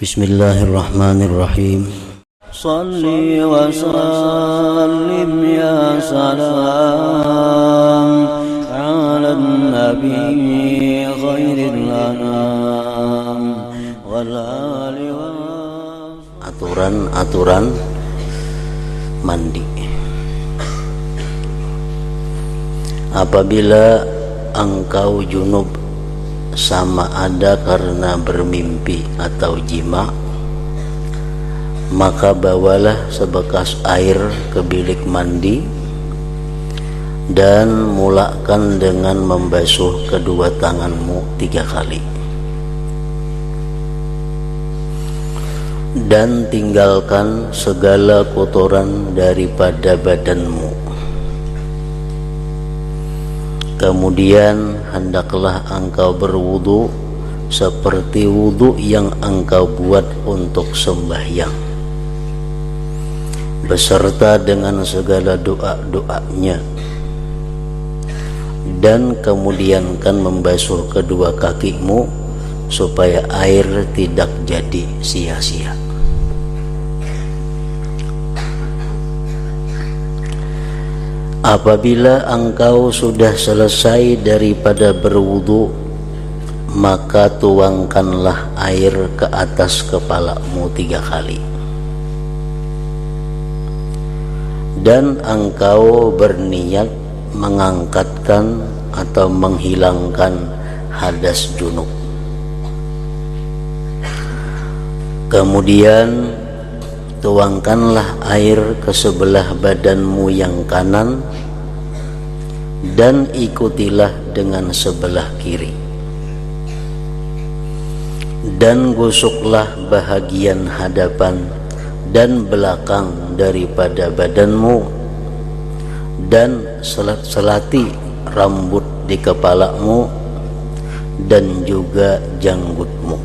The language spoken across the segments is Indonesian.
Bismillahirrahmanirrahim. Salli wa sallim ya salam ala nabi khairil anam wal ali wa aturan mandi. Apabila engkau junub sama ada karena bermimpi atau jima, maka bawalah sebekas air ke bilik mandi dan mulakan dengan membasuh kedua tanganmu 3 kali, dan tinggalkan segala kotoran daripada badanmu. Kemudian hendaklah engkau berwudu seperti wudu yang engkau buat untuk sembahyang, beserta dengan segala doa-doanya, dan kemudian kan membasuh kedua kakimu supaya air tidak jadi sia-sia. Apabila engkau sudah selesai daripada berwudu, maka tuangkanlah air ke atas kepalamu 3 kali, dan engkau berniat mengangkatkan atau menghilangkan hadas junub. Kemudian tuangkanlah air ke sebelah badanmu yang kanan dan ikutilah dengan sebelah kiri, dan gosoklah bahagian hadapan dan belakang daripada badanmu, dan selati rambut di kepalamu dan juga janggutmu,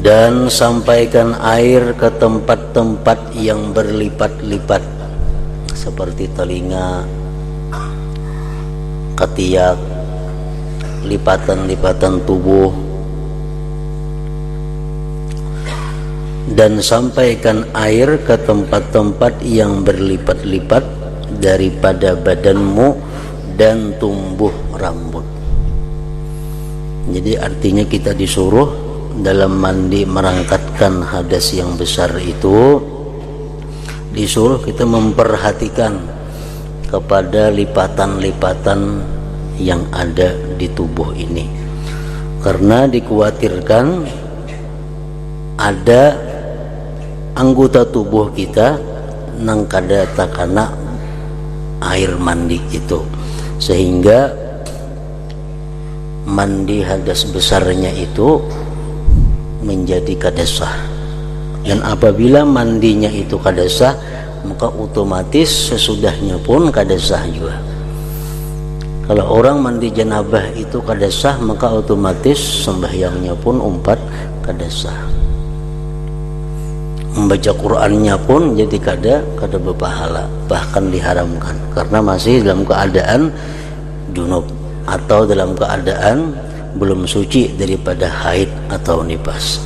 dan sampaikan air ke tempat-tempat yang berlipat-lipat seperti telinga, ketiak, lipatan-lipatan tubuh, dan sampaikan air ke tempat-tempat yang berlipat-lipat daripada badanmu dan tumbuh rambut. Jadi artinya kita disuruh dalam mandi merangkatkan hadas yang besar itu, disuruh kita memperhatikan kepada lipatan-lipatan yang ada di tubuh ini, karena dikhawatirkan ada anggota tubuh kita nang kada takana air mandi itu, sehingga mandi hadas besarnya itu menjadi kadasah. Dan apabila mandinya itu kadasah, maka otomatis sesudahnya pun kadasah juga. Kalau orang mandi janabah itu kadasah, maka otomatis sembahyangnya pun umpat kadasah. Membaca Qur'annya pun jadi kada berpahala, bahkan diharamkan, karena masih dalam keadaan junub atau dalam keadaan belum suci daripada haid atau nifas.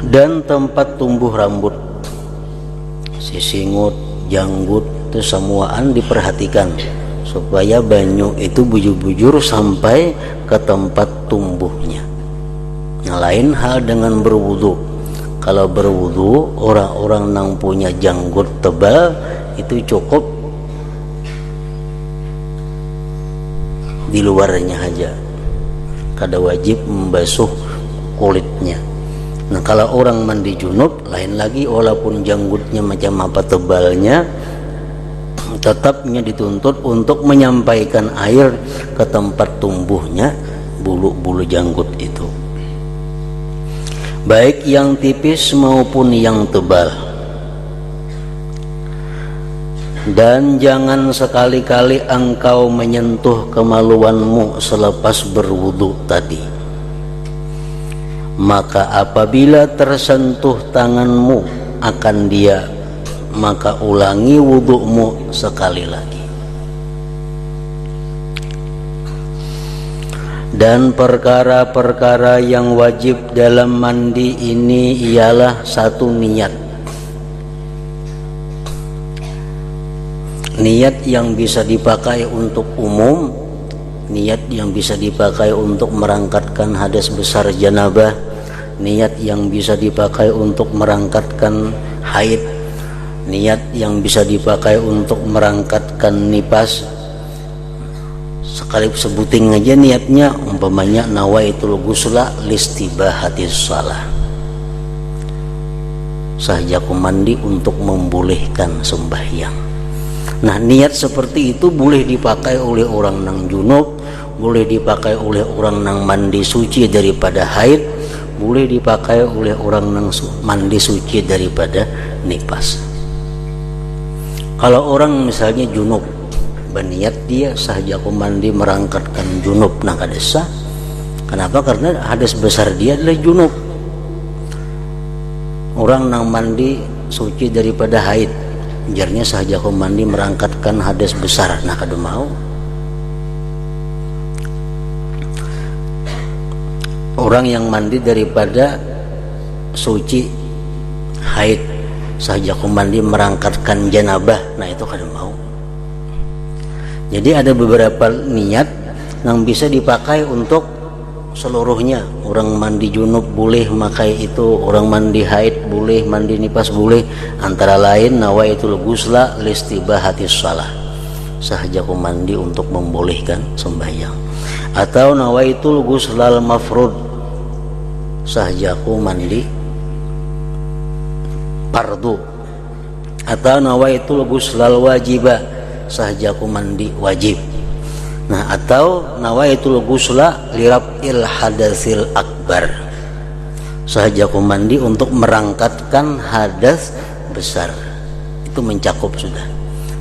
Dan tempat tumbuh rambut, sisingut, janggut, itu semuaan diperhatikan supaya banyu itu bujur-bujur sampai ke tempat tumbuhnya. Nah, lain hal dengan berwudu. Kalau berwudu, orang-orang yang punya janggut tebal itu cukup di luarnya aja, kada wajib membasuh kulitnya. Nah, kalau orang mandi junub lain lagi, walaupun janggutnya macam apa tebalnya, tetapnya dituntut untuk menyampaikan air ke tempat tumbuhnya bulu-bulu janggut itu, baik yang tipis maupun yang tebal. Dan jangan sekali-kali engkau menyentuh kemaluanmu selepas berwudu tadi. Maka apabila tersentuh tanganmu akan dia, maka ulangi wudumu sekali lagi. Dan perkara-perkara yang wajib dalam mandi ini ialah satu, niat. Niat yang bisa dipakai untuk umum, niat yang bisa dipakai untuk merangkatkan hadas besar janabah, niat yang bisa dipakai untuk merangkatkan haid, niat yang bisa dipakai untuk merangkatkan nifas. Sekali sebuting aja niatnya, umpamanya nawaitul ghusla listibahatis shalah, sahajaku mandi untuk membolehkan sembahyang. Nah, niat seperti itu boleh dipakai oleh orang nang junub, boleh dipakai oleh orang nang mandi suci daripada haid, boleh dipakai oleh orang nang mandi suci daripada nifas. Kalau orang misalnya junub, berniat dia sahajaku mandi merangkatkan junub nang kadesa. Kenapa? Karena hadas besar dia adalah junub. Orang nang mandi suci daripada haid, jarnya sahajaku mandi merangkatkan hadas besar, nah kada mau. Orang yang mandi daripada suci haid, sahajaku mandi merangkatkan janabah, nah itu kada mau. Jadi ada beberapa niat yang bisa dipakai untuk seluruhnya. Orang mandi junub boleh makai itu, orang mandi haid boleh, mandi nifas boleh. Antara lain nawaitul ghusla listibahatis shalah, sahajaku mandi untuk membolehkan sembahyang. Atau nawaitul ghuslal mafrud, sahajaku mandi fardu. Atau nawaitul ghuslal wajibah, sahajaku mandi wajib. Nah, atau nawaitul ghusla liraf'il hadatsil akbar, sahajaku mandi untuk merangkatkan hadas besar. Itu mencakup sudah.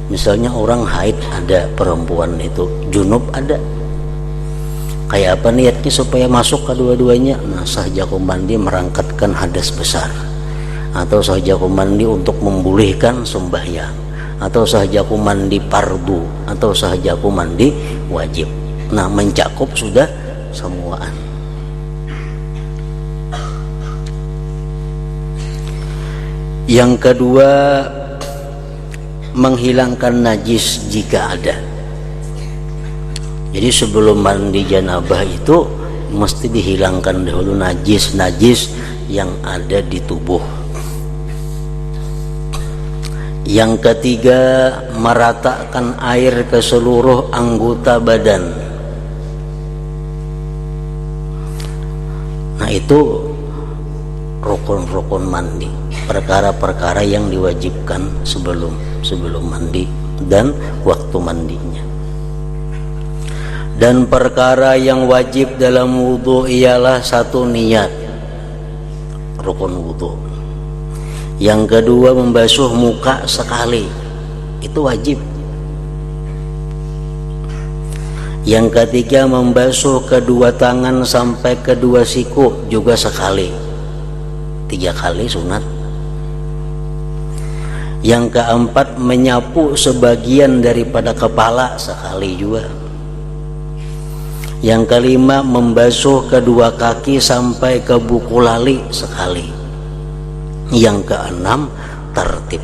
Misalnya orang haid ada, perempuan itu junub ada, kayak apa niatnya supaya masuk kedua-duanya? Nah, sahajaku mandi merangkatkan hadas besar, atau sahajaku mandi untuk membolehkan sembahyang, atau sahajaku mandi fardu, atau sahajaku mandi wajib. Nah, mencakup sudah semuaan. Yang kedua, menghilangkan najis jika ada. Jadi sebelum mandi janabah itu mesti dihilangkan dahulu najis-najis yang ada di tubuh. Yang ketiga, meratakan air ke seluruh anggota badan. Nah, itu rukun-rukun mandi, perkara-perkara yang diwajibkan sebelum mandi dan waktu mandinya. Dan perkara yang wajib dalam wudu ialah satu, niat, rukun wudu. Yang kedua, membasuh muka sekali, itu wajib. Yang ketiga, membasuh kedua tangan sampai kedua siku juga sekali, 3 kali sunat. Yang keempat, menyapu sebagian daripada kepala sekali juga. Yang kelima, membasuh kedua kaki sampai ke buku lali sekali. Yang keenam, tertib.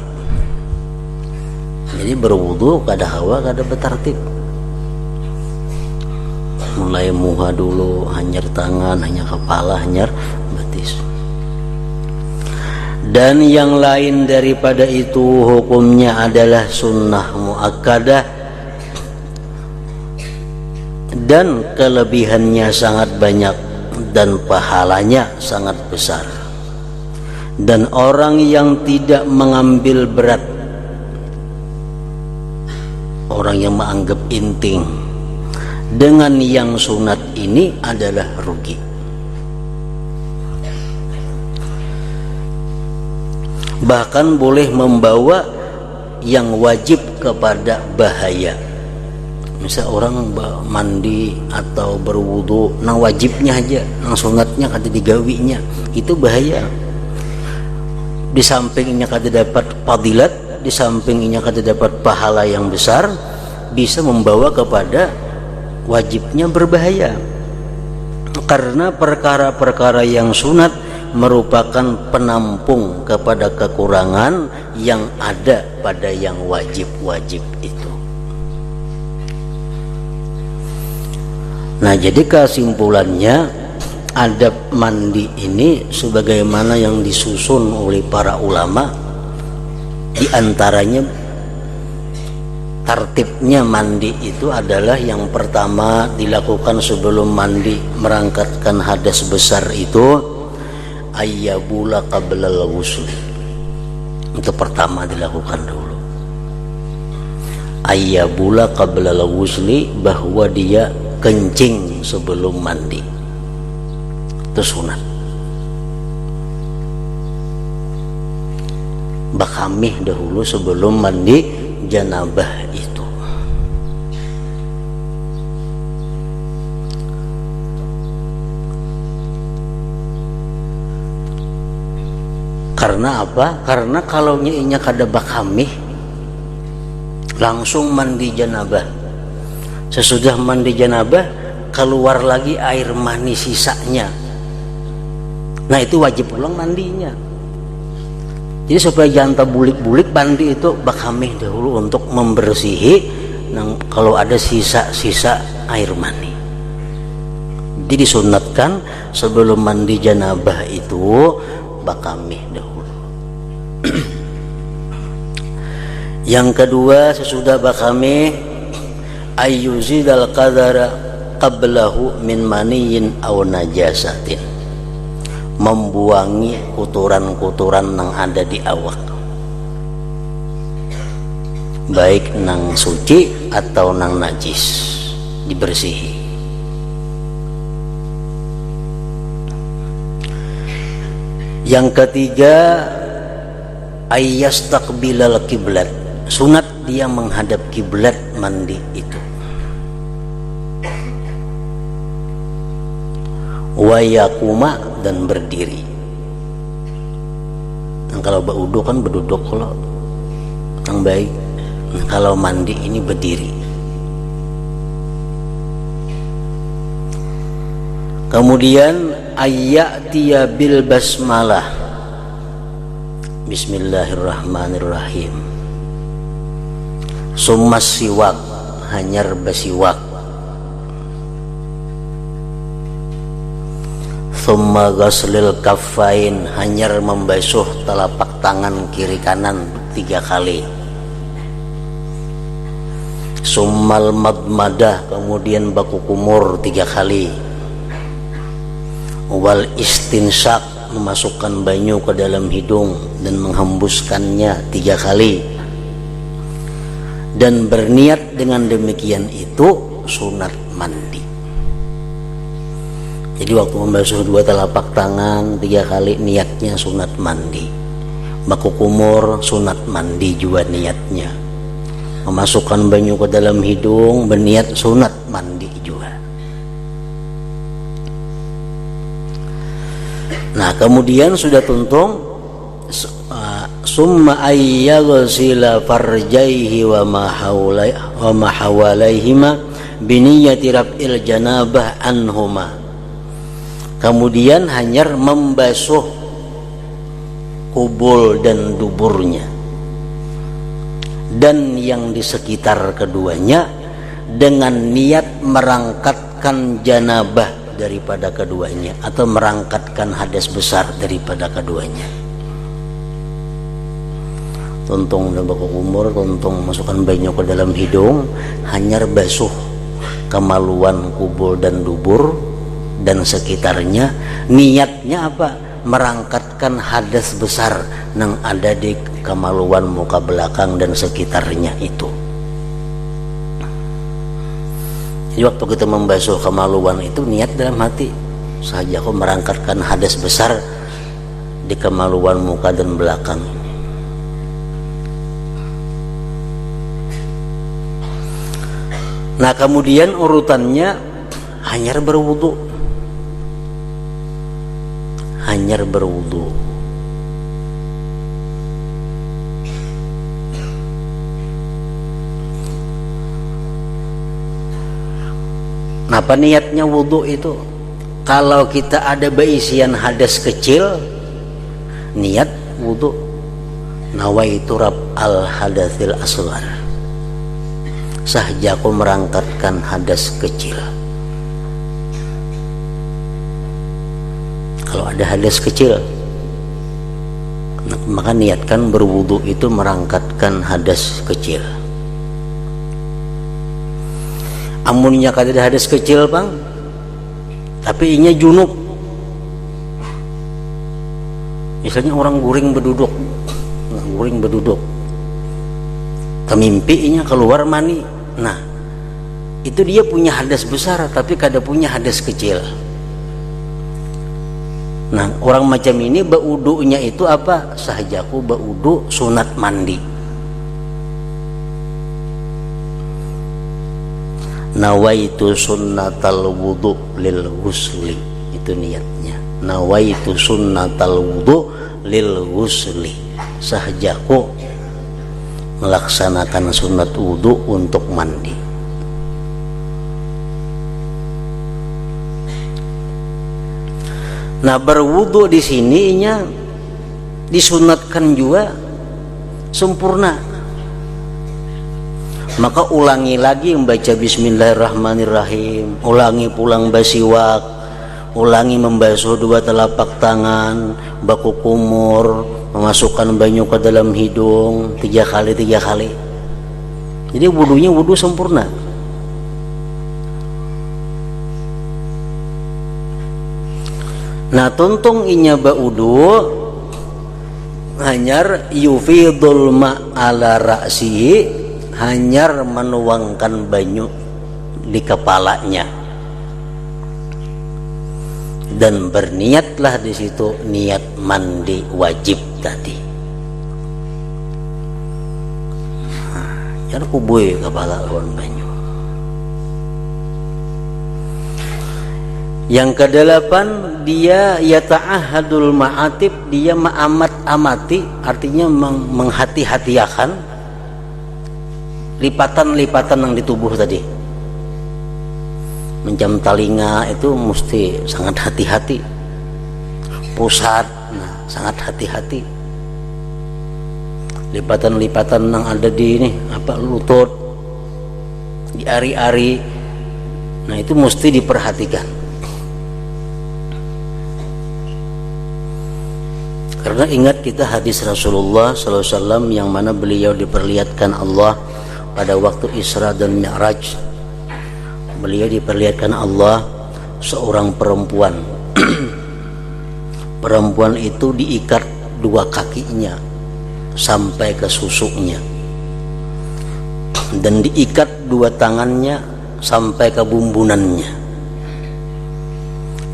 Jadi berwudu kada hawa kada bertertib. Mulai muha dulu, hanyar tangan, hanyar kepala, hanyar betis. Dan yang lain daripada itu hukumnya adalah sunnah muakkadah, dan kelebihannya sangat banyak dan pahalanya sangat besar. Dan orang yang tidak mengambil berat, orang yang menganggap inting dengan yang sunat ini adalah rugi. Bahkan boleh membawa yang wajib kepada bahaya. Misal orang mandi atau berwudu, nang wajibnya aja, nang sunatnya kada digawinya, itu bahaya. Di sampingnya kada dapat fadilat, di sampingnya kada dapat pahala yang besar, bisa membawa kepada wajibnya berbahaya. karena perkara-perkara yang sunat merupakan penampung kepada kekurangan yang ada pada yang wajib-wajib itu. Nah, jadi kesimpulannya, adab mandi ini sebagaimana yang disusun oleh para ulama, di antaranya tartibnya mandi itu adalah yang pertama dilakukan sebelum mandi merangkatkan hadas besar itu ayyabula qablal ghusl. Itu pertama dilakukan dulu. Ayyabula qablal ghusli, bahwa dia kencing sebelum mandi. Itu sunat. Bakamih dahulu sebelum mandi janabah itu. Karena apa? Karena kalau nyiinya kada bakamih langsung mandi janabah. Sesudah mandi janabah keluar lagi air mani sisanya. Nah, itu wajib ulang mandinya. Jadi supaya jangan bulik-bulik, mandi itu bakamih dahulu untuk membersihi kalau ada sisa-sisa air mani. Jadi disunatkan sebelum mandi janabah itu bakamih dahulu. Yang kedua, sesudah bakamih ayyuzidal qadara qablahu min maniyin aw najasatin, membuangi kotoran-kotoran yang ada di awak, baik nang suci atau nang najis, dibersihi. Yang ketiga, ayyastaqbilal kiblat, sunat dia menghadap kiblat mandi itu. Wayakuma, dan berdiri. Nah, kalau berwudu kan berduduk, kalau yang baik. Nah, kalau mandi ini berdiri. Kemudian ayyatiya bil basmalah, bismillahirrahmanirrahim. Summas siwak, hanyar basiwak. Thumma ghaslil kaffain, hanyar membasuh telapak tangan kiri kanan 3 kali. Summal madmadah, kemudian baku kumur 3 kali. Wal istinsyak, memasukkan banyu ke dalam hidung dan menghembuskannya 3 kali. Dan berniat dengan demikian itu sunat mandi. Jadi waktu membasuh 2 telapak tangan 3 kali niatnya sunat mandi. Baku kumur sunat mandi juga niatnya. Memasukkan banyu ke dalam hidung berniat sunat mandi juga. Nah, kemudian sudah tuntung summa ayyaghsila farjaihi wa ma hawalaihima biniyati rab'il janabah anhuma. Kemudian hanyar membasuh kubul dan duburnya dan yang di sekitar keduanya dengan niat merangkatkan janabah daripada keduanya atau merangkatkan hadas besar daripada keduanya. Tuntung dan baku kumur, tuntung masukkan banyu ke dalam hidung, hanyar basuh kemaluan kubul dan dubur dan sekitarnya. Niatnya apa? Merangkatkan hadas besar yang ada di kemaluan muka belakang dan sekitarnya itu. Jadi waktu kita membasuh kemaluan itu niat dalam hati saja, aku merangkatkan hadas besar di kemaluan muka dan belakang. Nah, kemudian urutannya hanyar berwudu. Hanyar berwudu. Apa niatnya wudu itu? Kalau kita ada beisian hadas kecil, niat wudu, nawaitu rab al hadatsil asghar, sahaja aku merangkatkan hadas kecil. Kalau ada hadas kecil, maka niatkan berwudu itu merangkatkan hadas kecil. Amunnya kada ada hadas kecil bang, tapi inya junub, misalnya orang guring berduduk, kemimpi inya keluar mani, nah itu dia punya hadas besar tapi kada punya hadas kecil. Nah orang macam ini baudunya itu apa? Sahajaku baudu sunat mandi. Nawaitu sunnatal wudu lil ghusli, itu niatnya. Nawaitu sunnatal wudu lil ghusli, sahajaku melaksanakan sunat wudu untuk mandi. Nah berwudu di sininya disunatkan juga sempurna. Maka ulangi lagi membaca bismillahirrahmanirrahim, ulangi pulang basiwak, ulangi membasuh dua telapak tangan, baku kumur, memasukkan banyu ke dalam hidung 3 kali. Jadi wudunya wudu sempurna. Nah tuntung inya baudu hanyar yufidul ma'ala ra'si, hanyar menuangkan banyu di kepalanya, dan berniatlah di situ niat mandi wajib tadi. Jangan kubuy kepala lawan banyu. Yang kedelapan, dia yata'ahadul ma'atib, dia ma'amat-amati, artinya menghati-hatiakan lipatan-lipatan yang di tubuh tadi. Menjam telinga itu mesti sangat hati-hati, pusat, nah, sangat hati-hati. Lipatan-lipatan yang ada di ini lutut, di ari-ari, nah itu mesti diperhatikan. Karena ingat kita hadis Rasulullah SAW yang mana beliau diperlihatkan Allah pada waktu Isra dan Mi'raj. Beliau diperlihatkan Allah seorang perempuan. Perempuan itu diikat 2 kakinya sampai ke susuknya, dan diikat 2 tangannya sampai ke bumbunannya,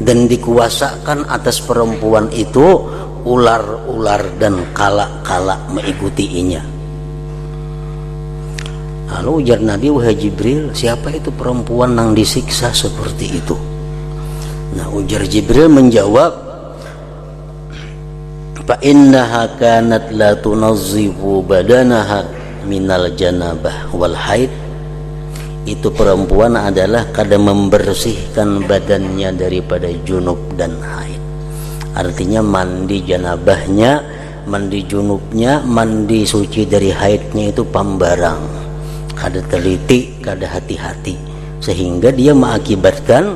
dan dikuasakan atas perempuan itu ular-ular dan kala-kala mengikutinya. Lalu ujar Nabi, wahai Jibril, siapa itu perempuan yang disiksa seperti itu? Nah ujar Jibril menjawab, fa innaha kanat la tunazzifu badanaha minal janabah wal haid. Itu perempuan adalah kadang membersihkan badannya daripada junub dan haid. Artinya mandi janabahnya, mandi junubnya, mandi suci dari haidnya itu pambarang, kada teliti, kada hati-hati, sehingga dia mengakibatkan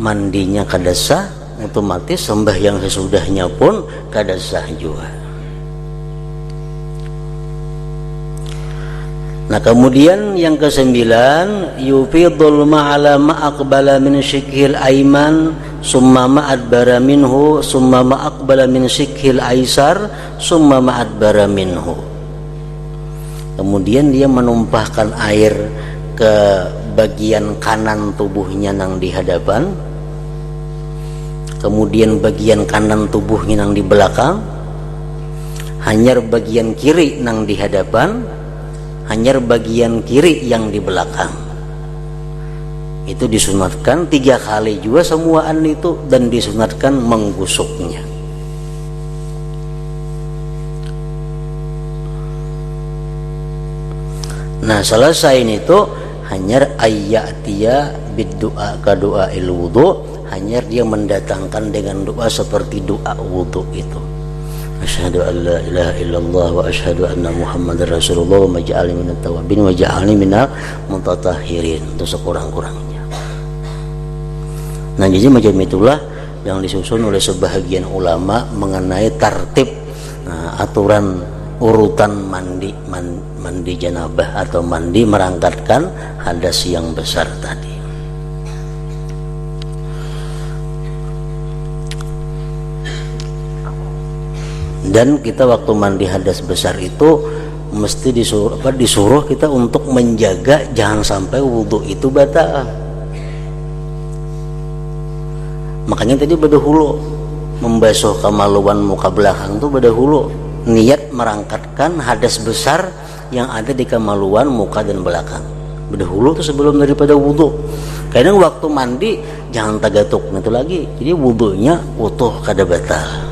mandinya kada sah, otomatis sembahyang sesudahnya pun kada sah juga. Nah kemudian yang ke-9, yufidul ma'ala ma'aqbala min syikhil aiman summa ma'adbara minhu summa ma'aqbala min syikhil aisar summa ma'adbara minhu. Kemudian dia menumpahkan air ke bagian kanan tubuhnya yang di hadapan, kemudian bagian kanan tubuhnya yang di belakang, hanyar bagian kiri yang di hadapan, hanyar bagian kiri yang di belakang. Itu disunatkan 3 kali juga semuaan itu, dan disunatkan menggusuknya. Nah selesai itu hanyar ayyatiya biddu'a ka du'ail wudu, hanya dia mendatangkan dengan doa seperti doa wudu itu. Asyhadu an la ilaha illallah wa asyhadu anna Muhammadar Rasulullah wa maj'alni minat tawabin wa ja'alni minal mutatahhirin, itu sekurang-kurangnya. Nah, jadi macam itulah yang disusun oleh sebahagian ulama mengenai tertib, aturan urutan mandi janabah atau mandi merangkatkan hadas yang besar tadi. Dan kita waktu mandi hadas besar itu mesti disuruh kita untuk menjaga jangan sampai wudhu itu batal. Makanya tadi berdahulu membasuh kemaluan muka belakang itu berdahulu niat merangkatkan hadas besar yang ada di kemaluan muka dan belakang. Berdahulu itu sebelum daripada wudhu. Kadang waktu mandi jangan tagatuk itu lagi. Jadi wudhunya utuh kada batal.